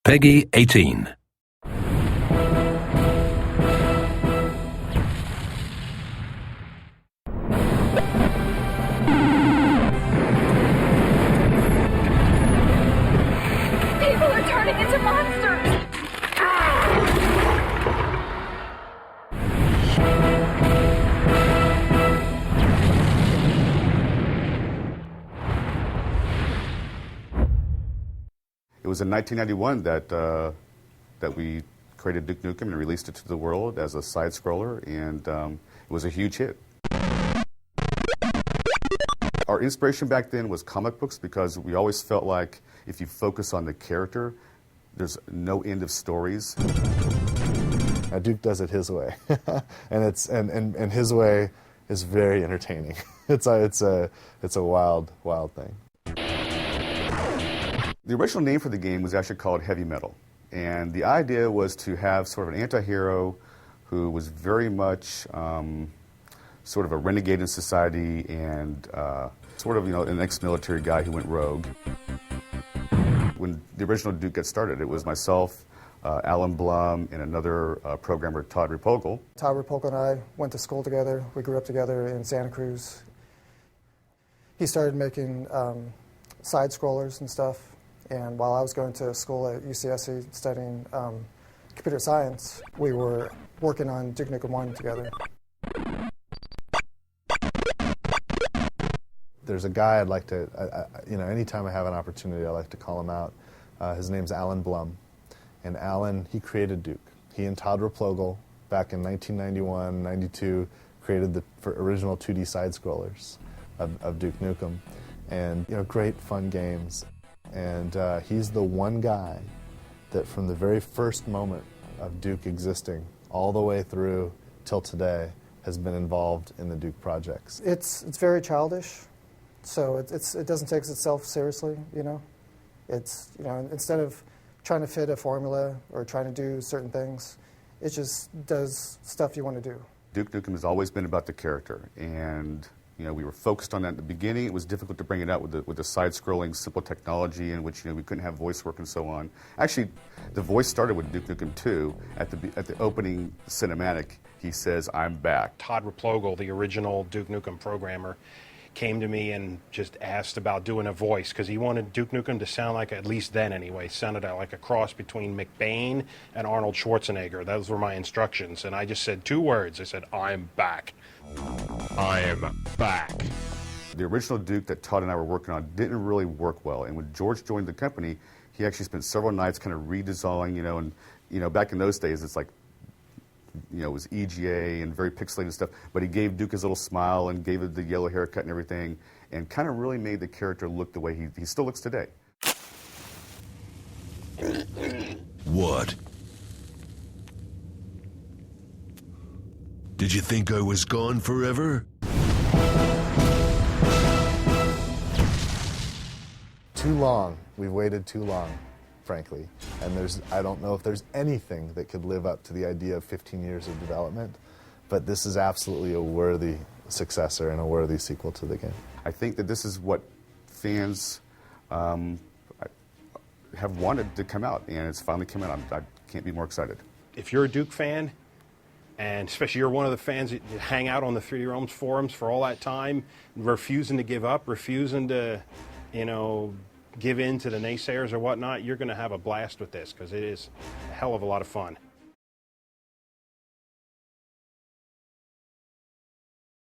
Peggy 18. People are turning into monsters! It was in 1991 that we created Duke Nukem and released it to the world as a side-scroller, and it was a huge hit. Our inspiration back then was comic books because we always felt like if you focus on the character, there's no end of stories. Duke does it his way, and his way is very entertaining. It's a wild thing. The original name for the game was actually called Heavy Metal, and the idea was to have sort of an anti-hero who was very much sort of a renegade in society and sort of, an ex-military guy who went rogue. When the original Duke got started, it was myself, Alan Blum, and another programmer, Todd Repogel. Todd Repogel and I went to school together. We grew up together in Santa Cruz. He started making side-scrollers and stuff. And while I was going to school at UCSC studying computer science, we were working on Duke Nukem 1 together. There's a guy I'd like to, anytime I have an opportunity, I like to call him out. His name's Alan Blum. And Alan, he created Duke. He and Todd Repogel, back in 1991, 92, created the original 2D side-scrollers of Duke Nukem. And, great fun games. And he's the one guy that from the very first moment of Duke existing all the way through till today has been involved in the Duke projects. It's very childish, so it doesn't take itself seriously, It's, instead of trying to fit a formula or trying to do certain things, it just does stuff you want to do. Duke Nukem has always been about the character, and we were focused on that at the beginning. It was difficult to bring it out with the side-scrolling, simple technology in which we couldn't have voice work and so on. Actually, the voice started with Duke Nukem 2. At the opening cinematic, he says, "I'm back." Todd Repogel, the original Duke Nukem programmer, came to me and just asked about doing a voice because he wanted Duke Nukem to sound like, at least then anyway, sounded like a cross between McBain and Arnold Schwarzenegger. Those were my instructions, and I just said 2 words. I said, "I'm back." I'm back. The original Duke that Todd and I were working on didn't really work well, and when George joined the company, he actually spent several nights kind of redesigning, and back in those days, it's like, it was EGA and very pixelated stuff, but he gave Duke his little smile and gave it the yellow haircut and everything, and kind of really made the character look the way he still looks today. What? Did you think I was gone forever? Too long. We've waited too long, frankly. And I don't know if there's anything that could live up to the idea of 15 years of development, but this is absolutely a worthy successor and a worthy sequel to the game. I think that this is what fans have wanted to come out, and it's finally come out. I can't be more excited. If you're a Duke fan, and especially you're one of the fans that hang out on the 3D Realms forums for all that time, refusing to give up, refusing to, give in to the naysayers or whatnot, you're going to have a blast with this because it is a hell of a lot of fun.